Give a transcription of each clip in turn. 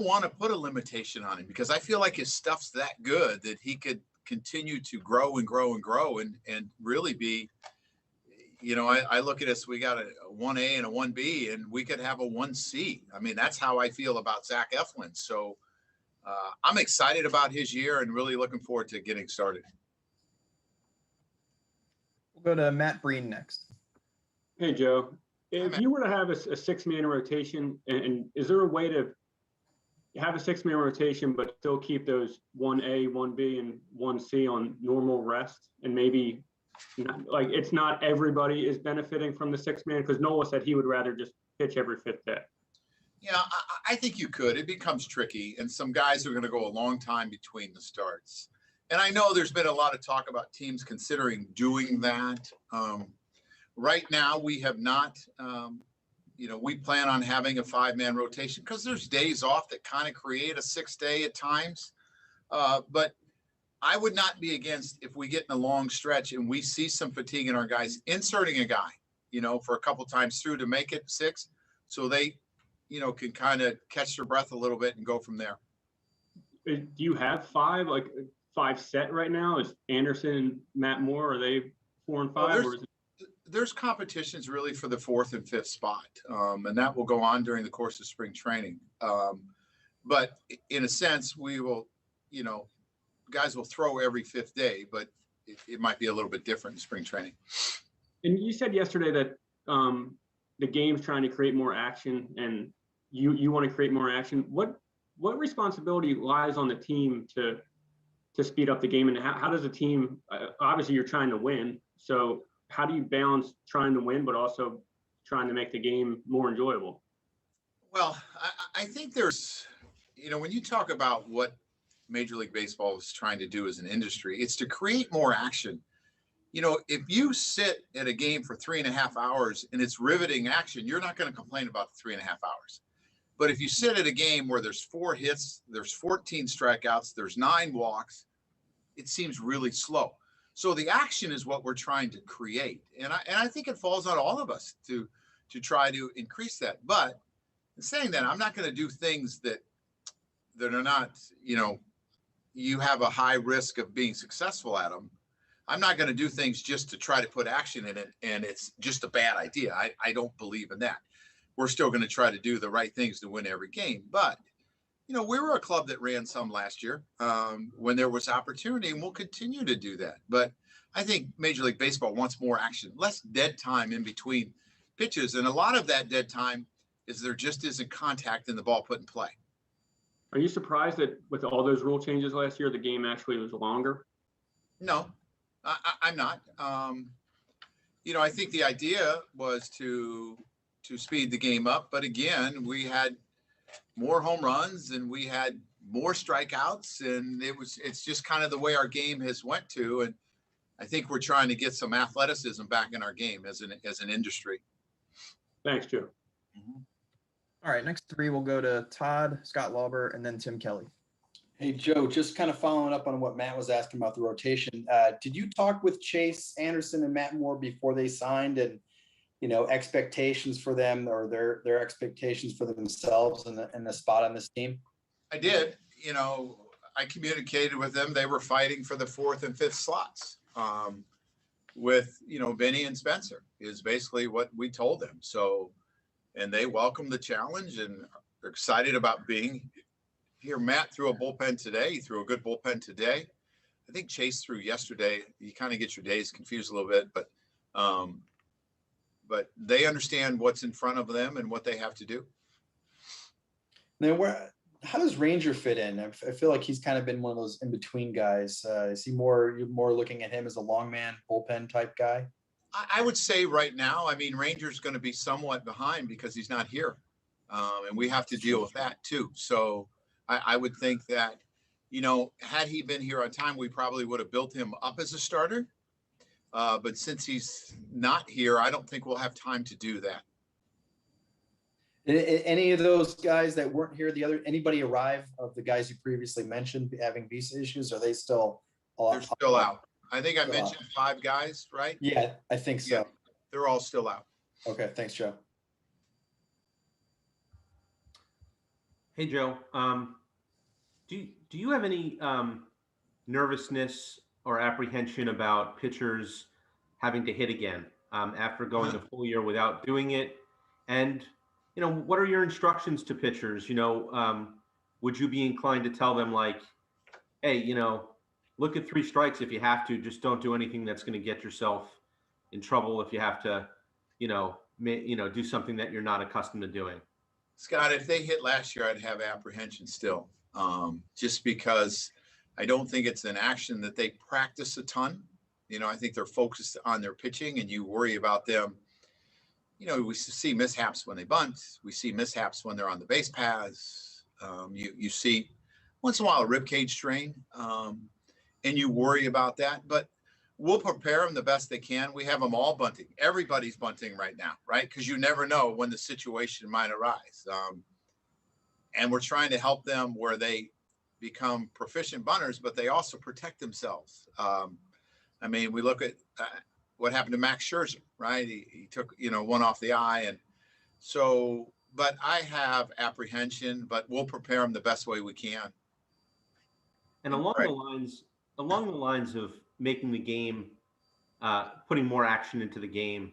want to put a limitation on him because I feel like his stuff's that good that he could continue to grow and grow and grow and really be, I look at us, we got a 1A and a 1B, and we could have a 1C. I mean, that's how I feel about Zach Eflin. So I'm excited about his year and really looking forward to getting started. We'll go to Matt Breen next. Hey, Joe. If you were to have a six-man rotation, and is there a way to have a six-man rotation but still keep those 1A, 1B, and 1C on normal rest, and maybe it's not everybody is benefiting from the six-man? Because Nola said he would rather just pitch every fifth day. Yeah, I think you could. It becomes tricky, and some guys are going to go a long time between the starts. And I know there's been a lot of talk about teams considering doing that. Right now, we have not, we plan on having a five-man rotation because there's days off that kind of create a 6 day at times. But I would not be against, if we get in a long stretch and we see some fatigue in our guys, inserting a guy, for a couple times through to make it 6 so they, can kind of catch their breath a little bit and go from there. Do you have five set right now? Is Anderson and Matt Moore, are they 4 and 5? There's competitions really for the 4th and 5th spot, and that will go on during the course of spring training. But in a sense, we will, guys will throw every 5th day, but it might be a little bit different in spring training. And you said yesterday that the game's trying to create more action, and you want to create more action. What responsibility lies on the team to speed up the game, and how does the team? Obviously, you're trying to win, so how do you balance trying to win, but also trying to make the game more enjoyable? Well, I think there's, when you talk about what Major League Baseball is trying to do as an industry, it's to create more action. If you sit at a game for 3.5 hours and it's riveting action, you're not going to complain about the 3.5 hours. But if you sit at a game where there's 4 hits, there's 14 strikeouts, there's 9 walks, it seems really slow. So the action is what we're trying to create. And I think it falls on all of us to try to increase that. But in saying that, I'm not going to do things that are not, you have a high risk of being successful at them. I'm not going to do things just to try to put action in it, and it's just a bad idea. I don't believe in that. We're still going to try to do the right things to win every game. But we were a club that ran some last year when there was opportunity, and we'll continue to do that. But I think Major League Baseball wants more action, less dead time in between pitches. And a lot of that dead time is there just isn't contact in the ball put in play. Are you surprised that with all those rule changes last year, the game actually was longer? No, I'm not. I think the idea was to speed the game up. But again, we had more home runs and we had more strikeouts, and it's just kind of the way our game has went to. And I think we're trying to get some athleticism back in our game as an industry. Thanks, Joe. Mm-hmm. All right, next 3 we'll go to Todd, Scott Lauber, and then Tim Kelly. Hey, Joe, just kind of following up on what Matt was asking about the rotation. Did you talk with Chase Anderson and Matt Moore before they signed, and expectations for them or their expectations for themselves and the spot on this team? I did. I communicated with them. They were fighting for the 4th and 5th slots with, Benny and Spencer is basically what we told them. So, and they welcomed the challenge and are excited about being here. Matt threw a bullpen today. He threw a good bullpen today. I think Chase threw yesterday. You kind of get your days confused a little bit, but they understand what's in front of them and what they have to do. Now, how does Ranger fit in? I feel like he's kind of been one of those in-between guys. Is he you're more looking at him as a long man, bullpen type guy? I would say right now, Ranger's going to be somewhat behind because he's not here. And we have to deal with that too. So I would think that, had he been here on time, we probably would have built him up as a starter. But since he's not here, I don't think we'll have time to do that. Did any of those guys that weren't here, anybody arrive of the guys you previously mentioned having visa issues? Are they still? They're still out. I think I mentioned 5 guys, right? Yeah, I think so. Yeah, they're all still out. Okay, thanks, Joe. Hey, Joe. Do you have any nervousness or apprehension about pitchers having to hit again after going a full year without doing it? And what are your instructions to pitchers? Would you be inclined to tell them like, hey, look at 3 strikes if you have to, just don't do anything that's going to get yourself in trouble if you have to, do something that you're not accustomed to doing? Scott, if they hit last year, I'd have apprehension still, just because I don't think it's an action that they practice a ton. I think they're focused on their pitching, and you worry about them. We see mishaps when they bunt. We see mishaps when they're on the base paths. You see once in a while a ribcage strain, and you worry about that. But we'll prepare them the best they can. We have them all bunting. Everybody's bunting right now, right? Because you never know when the situation might arise. And we're trying to help them where they become proficient bunters, but they also protect themselves. We look at what happened to Max Scherzer, right? He took, one off the eye. And so, but I have apprehension, but we'll prepare them the best way we can. And along the lines of making the game, putting more action into the game,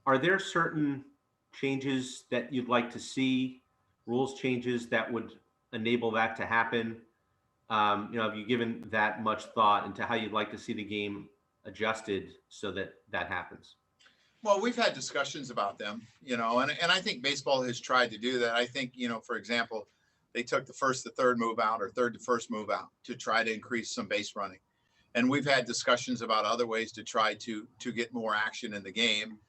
are there certain changes that you'd like to see, rules changes that would enable that to happen? Have you given that much thought into how you'd like to see the game adjusted so that that happens? Well, we've had discussions about them, and I think baseball has tried to do that. I think, for example, they took the first to third move out or third to first move out to try to increase some base running. And we've had discussions about other ways to try to get more action in the game.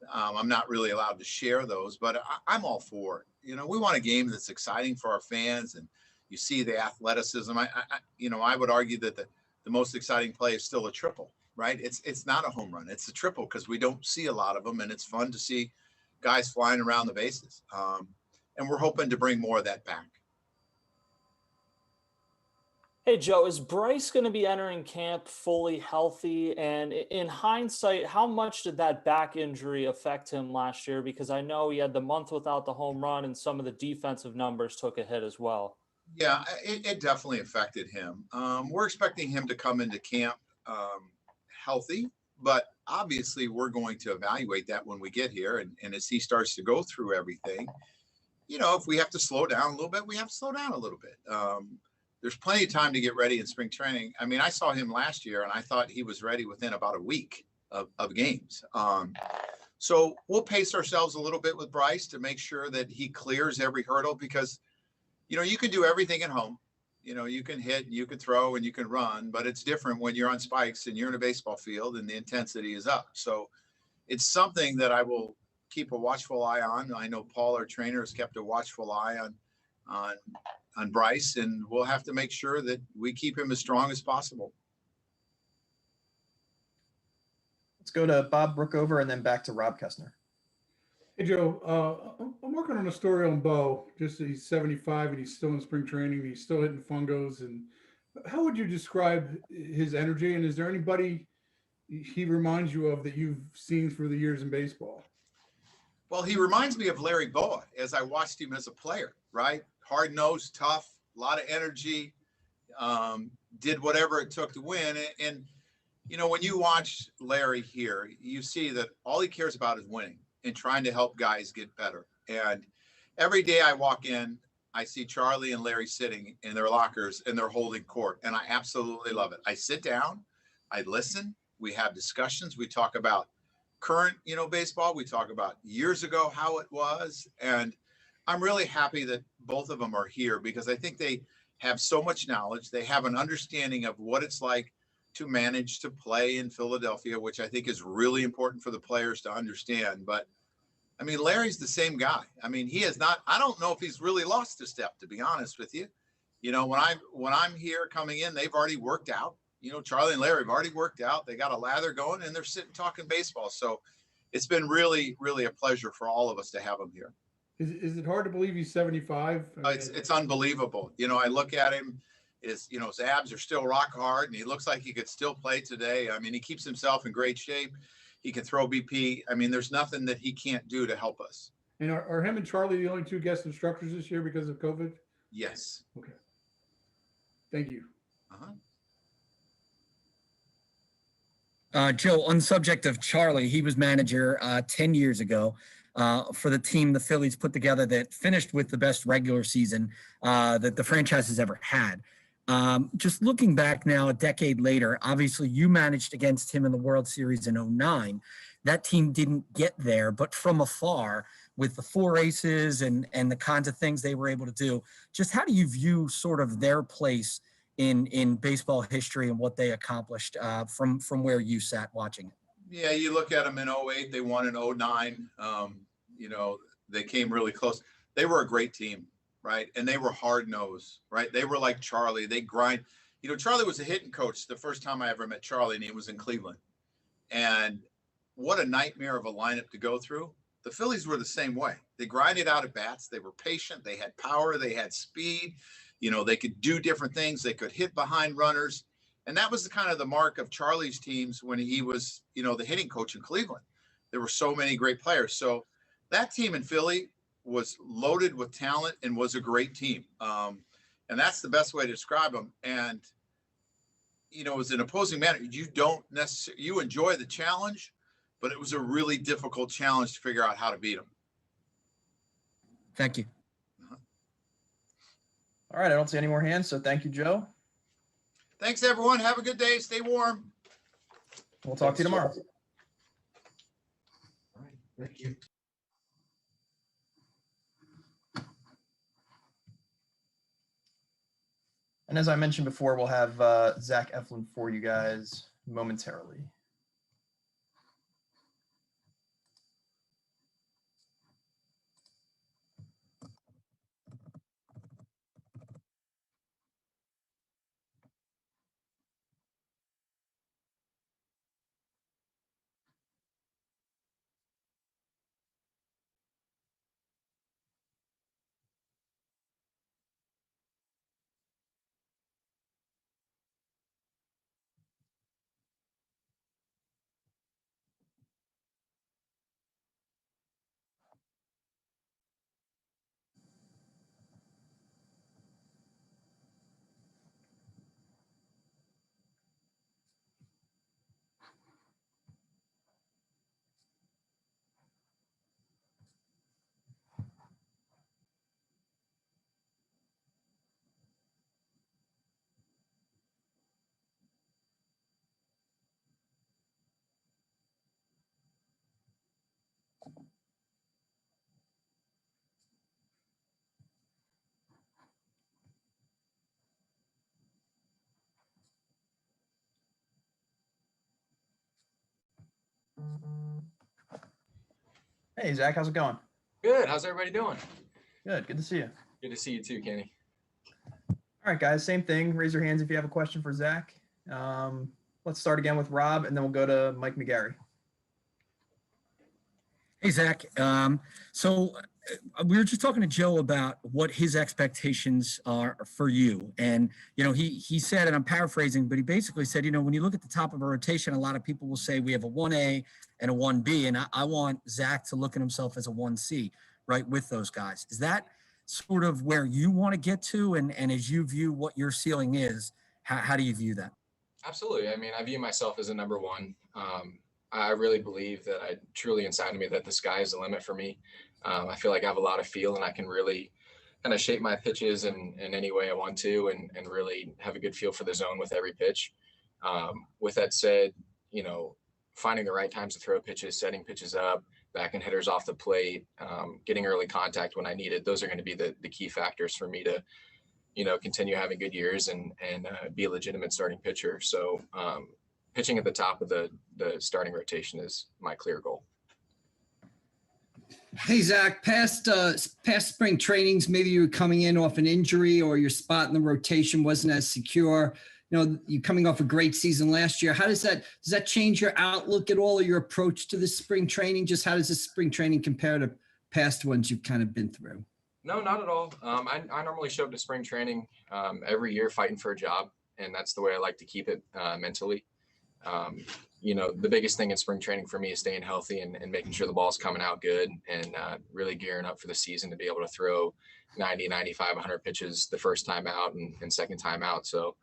I'm not really allowed to share those, but I'm all for it. We want a game that's exciting for our fans, and you see the athleticism. I would argue that the most exciting play is still a triple, right? It's not a home run. It's a triple because we don't see a lot of them, and it's fun to see guys flying around the bases. And we're hoping to bring more of that back. Hey, Joe, is Bryce going to be entering camp fully healthy? And in hindsight, how much did that back injury affect him last year? Because I know he had the month without the home run and some of the defensive numbers took a hit as well. Yeah, it definitely affected him. We're expecting him to come into camp healthy, but obviously we're going to evaluate that when we get here. And as he starts to go through everything, if we have to slow down a little bit, we have to slow down a little bit. There's plenty of time to get ready in spring training. I saw him last year and I thought he was ready within about a week of games. So we'll pace ourselves a little bit with Bryce to make sure that he clears every hurdle because, you can do everything at home. You can hit, you can throw, and you can run, but it's different when you're on spikes and you're in a baseball field and the intensity is up. So it's something that I will keep a watchful eye on. I know Paul, our trainer, has kept a watchful eye on Bryce, and we'll have to make sure that we keep him as strong as possible. Let's go to Bob Brookover and then back to Rob Kessner. Hey, Joe, I'm working on a story on Bo. Just that he's 75 and he's still in spring training. He's still hitting fungos. And how would you describe his energy? And is there anybody he reminds you of that you've seen through the years in baseball? Well, he reminds me of Larry Boa as I watched him as a player, right? Hard-nosed, tough, a lot of energy, did whatever it took to win. And, when you watch Larry here, you see that all he cares about is winning and trying to help guys get better. And every day I walk in, I see Charlie and Larry sitting in their lockers and they're holding court. And I absolutely love it. I sit down, I listen, we have discussions, we talk about current, baseball, we talk about years ago, how it was. And I'm really happy that both of them are here because I think they have so much knowledge. They have an understanding of what it's like to manage to play in Philadelphia, which I think is really important for the players to understand. But Larry's the same guy. He has not, I don't know if he's really lost a step, to be honest with you. When I'm here coming in, they've already worked out. Charlie and Larry have already worked out. They got a lather going and they're sitting talking baseball. So it's been really, really a pleasure for all of us to have him here. Is it hard to believe he's 75? It's unbelievable. I look at him, his abs are still rock hard and he looks like he could still play today. He keeps himself in great shape. He can throw BP. There's nothing that he can't do to help us. And are him and Charlie the only two guest instructors this year because of COVID? Yes. Okay. Thank you. Uh-huh. Joe, on the subject of Charlie, he was manager 10 years ago for the team the Phillies put together that finished with the best regular season that the franchise has ever had. Just looking back now, a decade later, obviously you managed against him in the World Series in '09. That team didn't get there, but from afar, with the 4 aces and the kinds of things they were able to do, just how do you view sort of their place in baseball history and what they accomplished from where you sat watching it? Yeah, you look at them in '08, they won in '09. They came really close. They were a great team, right? And they were hard-nosed, right? They were like Charlie. They grind. Charlie was a hitting coach the first time I ever met Charlie, and he was in Cleveland. And what a nightmare of a lineup to go through. The Phillies were the same way. They grinded out at bats. They were patient. They had power. They had speed. They could do different things. They could hit behind runners. And that was the kind of the mark of Charlie's teams when he was, the hitting coach in Cleveland. There were so many great players. So that team in Philly was loaded with talent and was a great team. And that's the best way to describe them. And, as an opposing manager, you enjoy the challenge, but it was a really difficult challenge to figure out how to beat them. Thank you. All right, I don't see any more hands, so thank you, Joe. Thanks, everyone. Have a good day. Stay warm. We'll talk to you tomorrow. All right. Thank you. And as I mentioned before, we'll have Zach Eflin for you guys momentarily. Hey, Zach, how's it going? Good. How's everybody doing? Good to see you. Good to see you too, Kenny. All right, guys, same thing. Raise your hands if you have a question for Zach. Let's start again with Rob, and then we'll go to Mike McGarry. Hey, Zach. So we were just talking to Joe about what his expectations are for you. And, he said, and I'm paraphrasing, but he basically said, when you look at the top of a rotation, a lot of people will say we have a 1A and a 1B. And I want Zach to look at himself as a 1C, right, with those guys. Is that sort of where you want to get to? And as you view what your ceiling is, how do you view that? Absolutely. I mean, I view myself as a number one. I really believe that truly inside of me that the sky is the limit for me. I feel like I have a lot of feel and I can really kind of shape my pitches in any way I want to and really have a good feel for the zone with every pitch. With that said, finding the right times to throw pitches, setting pitches up, backing hitters off the plate, getting early contact when I need it. Those are going to be the key factors for me to, continue having good years and be a legitimate starting pitcher. So pitching at the top of the starting rotation is my clear goal. Hey, Zach, past spring trainings, maybe you were coming in off an injury or your spot in the rotation wasn't as secure. You're coming off a great season last year. Does that change your outlook at all or your approach to this spring training? Just how does this spring training compare to past ones you've kind of been through? No, not at all. I normally show up to spring training every year fighting for a job, and that's the way I like to keep it mentally. The biggest thing in spring training for me is staying healthy and making sure the ball's coming out good and really gearing up for the season to be able to throw 90, 95, 100 pitches the first time out and second time out. So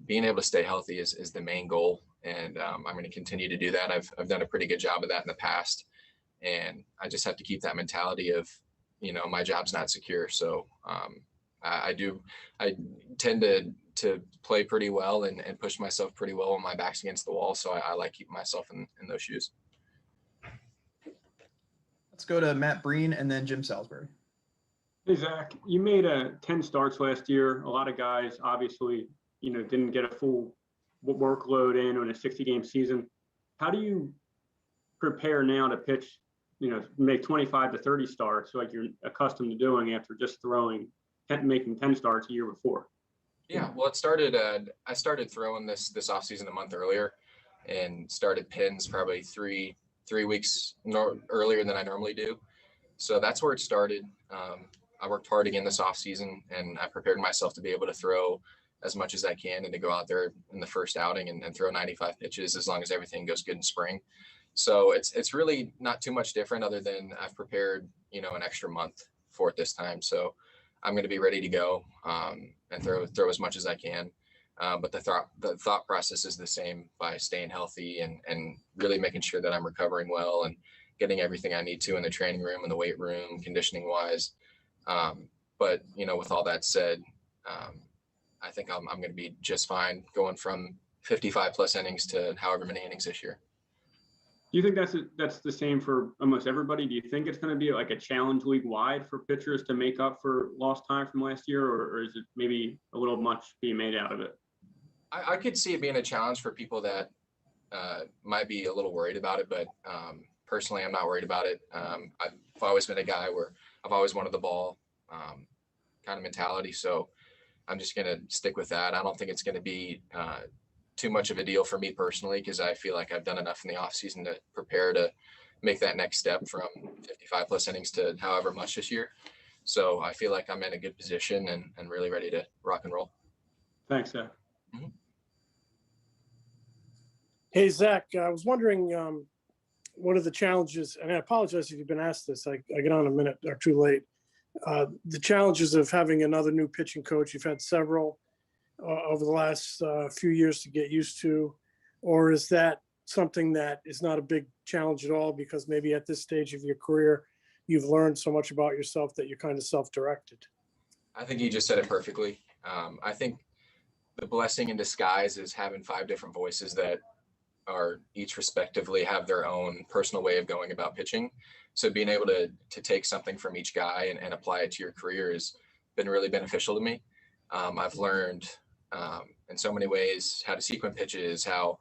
being able to stay healthy is the main goal. And I'm going to continue to do that. I've done a pretty good job of that in the past. And I just have to keep that mentality of, my job's not secure. So I tend to play pretty well and push myself pretty well when my back's against the wall. So I like keeping myself in those shoes. Let's go to Matt Breen and then Jim Salisbury. Hey, Zach, you made 10 starts last year. A lot of guys obviously, didn't get a full workload in on a 60-game season. How do you prepare now to pitch, make 25 to 30 starts like you're accustomed to doing after just making 10 starts a year before? Yeah, well, it started. I started throwing this off season a month earlier, and started pins probably three weeks earlier than I normally do. So that's where it started. I worked hard again this off season, and I prepared myself to be able to throw as much as I can and to go out there in the first outing and throw 95 pitches as long as everything goes good in spring. So it's really not too much different other than I've prepared, an extra month for it this time. So I'm going to be ready to go and throw as much as I can. But the thought process is the same by staying healthy and really making sure that I'm recovering well and getting everything I need to in the training room and the weight room, conditioning wise. But with all that said, I think I'm going to be just fine going from 55 plus innings to however many innings this year. Do you think that's the same for almost everybody? Do you think it's going to be like a challenge league wide for pitchers to make up for lost time from last year, or is it maybe a little much being made out of it? I could see it being a challenge for people that might be a little worried about it, but personally, I'm not worried about it. I've always been a guy where I've always wanted the ball kind of mentality. So I'm just going to stick with that. I don't think it's going to be too much of a deal for me personally, because I feel like I've done enough in the off season to prepare to make that next step from 55 plus innings to however much this year. So I feel like I'm in a good position and really ready to rock and roll. Thanks, Zach. Mm-hmm. Hey, Zach, I was wondering, what are the challenges, and I apologize if you've been asked this, I get on a minute or two late. The challenges of having another new pitching coach. You've had several over the last few years to get used to, or is that something that is not a big challenge at all because maybe at this stage of your career, you've learned so much about yourself that you're kind of self-directed? I think you just said it perfectly. I think the blessing in disguise is having 5 different voices that are each respectively have their own personal way of going about pitching. So being able to take something from each guy and apply it to your career has been really beneficial to me. I've learned in so many ways how to sequence pitches, how,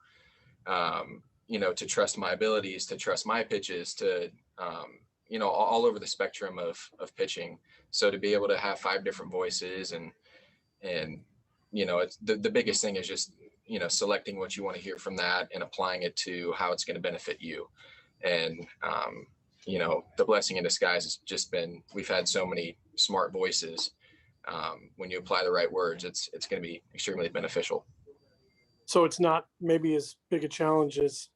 to trust my abilities, to trust my pitches, to, all over the spectrum of pitching. So to be able to have 5 different voices and it's the biggest thing is just, selecting what you want to hear from that and applying it to how it's going to benefit you. And, the blessing in disguise has just been, we've had so many smart voices. When you apply the right words, it's going to be extremely beneficial. So it's not maybe as big a challenge as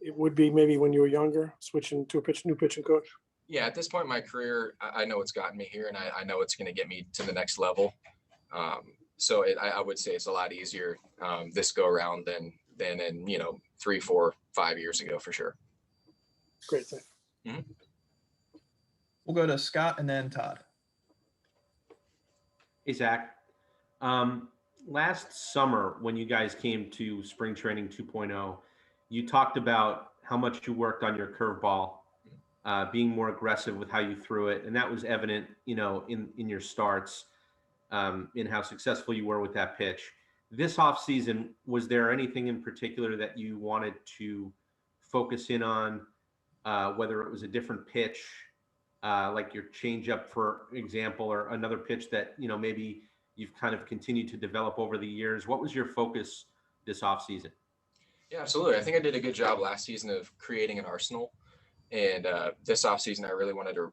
it would be maybe when you were younger, switching to new pitching coach? Yeah, at this point in my career, I know it's gotten me here, and I know it's going to get me to the next level. So I would say it's a lot easier this go around than in 3, 4, 5 years ago for sure. Great thing. Mm-hmm. We'll go to Scott and then Todd. Hey, Zach. Last summer, when you guys came to spring training 2.0, you talked about how much you worked on your curveball, being more aggressive with how you threw it. And that was evident, in your starts, in how successful you were with that pitch. This offseason, was there anything in particular that you wanted to focus in on, whether it was a different pitch, like your changeup, for example, or another pitch that, maybe you've kind of continued to develop over the years? What was your focus this offseason? Yeah, absolutely. I think I did a good job last season of creating an arsenal. And this offseason, I really wanted to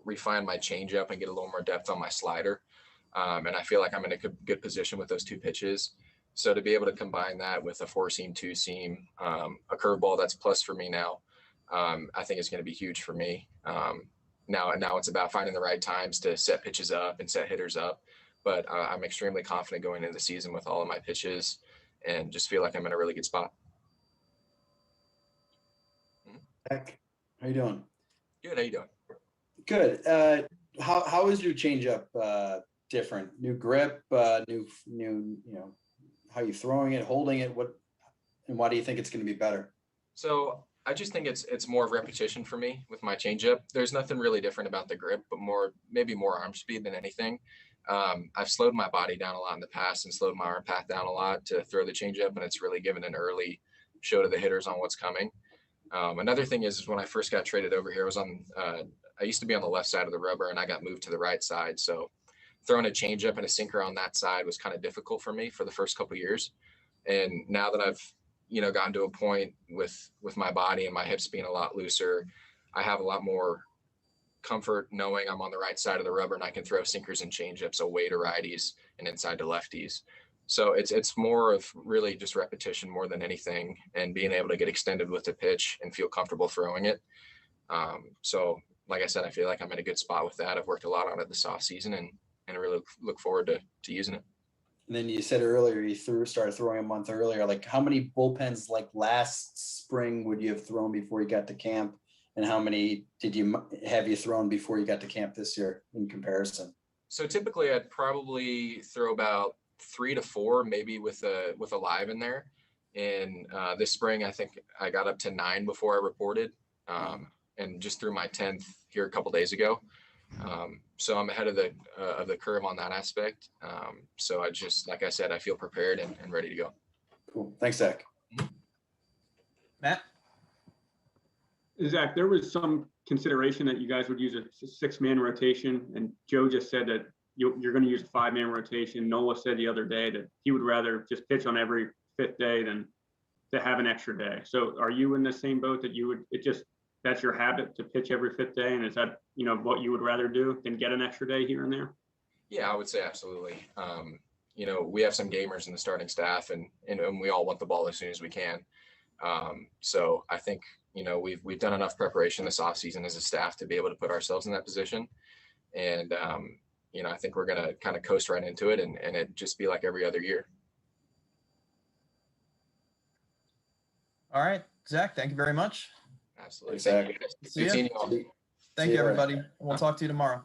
refine my changeup and get a little more depth on my slider. And I feel like I'm in a good position with those 2 pitches. So to be able to combine that with a 4-seam, 2-seam, a curveball that's plus for me now, I think is going to be huge for me. Now it's about finding the right times to set pitches up and set hitters up. But I'm extremely confident going into the season with all of my pitches, and just feel like I'm in a really good spot. Heck, how you doing? Good. How you doing? Good. How is your changeup different? New grip, new, how you throwing it, holding it, and why do you think it's going to be better? So I just think it's more of repetition for me with my changeup. There's nothing really different about the grip, but maybe more arm speed than anything. I've slowed my body down a lot in the past and slowed my arm path down a lot to throw the changeup, and it's really given an early show to the hitters on what's coming. Another thing is when I first got traded over here, I used to be on the left side of the rubber, and I got moved to the right side. So throwing a changeup and a sinker on that side was kind of difficult for me for the first couple of years. And now that I've gotten to a point with my body and my hips being a lot looser, I have a lot more comfort knowing I'm on the right side of the rubber, and I can throw sinkers and changeups away to righties and inside to lefties. So it's more of really just repetition more than anything, and being able to get extended with the pitch and feel comfortable throwing it. So like I said, I feel like I'm in a good spot with that. I've worked a lot on it this off season, and I really look forward to using it. And then you said earlier you started throwing a month earlier. Like, how many bullpens like last spring would you have thrown before you got to camp, and how many did you thrown before you got to camp this year in comparison? So typically I'd probably throw about 3 to 4, maybe with a live in there. And this spring, I think I got up to 9 before I reported, and just threw my 10th here a couple days ago. So I'm ahead of the curve on that aspect. So I just, like I said, I feel prepared and ready to go. Cool. Thanks, Zach. Matt? Zach, there was some consideration that you guys would use a 6-man rotation, and Joe just said that you're going to use a 5-man rotation. Nola said the other day that he would rather just pitch on every 5th day than to have an extra day. So are you in the same boat that that's your habit to pitch every 5th day? And is that, what you would rather do than get an extra day here and there? Yeah, I would say absolutely. We have some gamers in the starting staff, and we all want the ball as soon as we can. So I think, we've done enough preparation this offseason as a staff to be able to put ourselves in that position. And, I think we're going to kind of coast right into it and it just be like every other year. All right, Zach, thank you very much. Absolutely. Thanks, Thank you. See ya. Good seeing you all. Thank you, everybody. We'll talk to you tomorrow.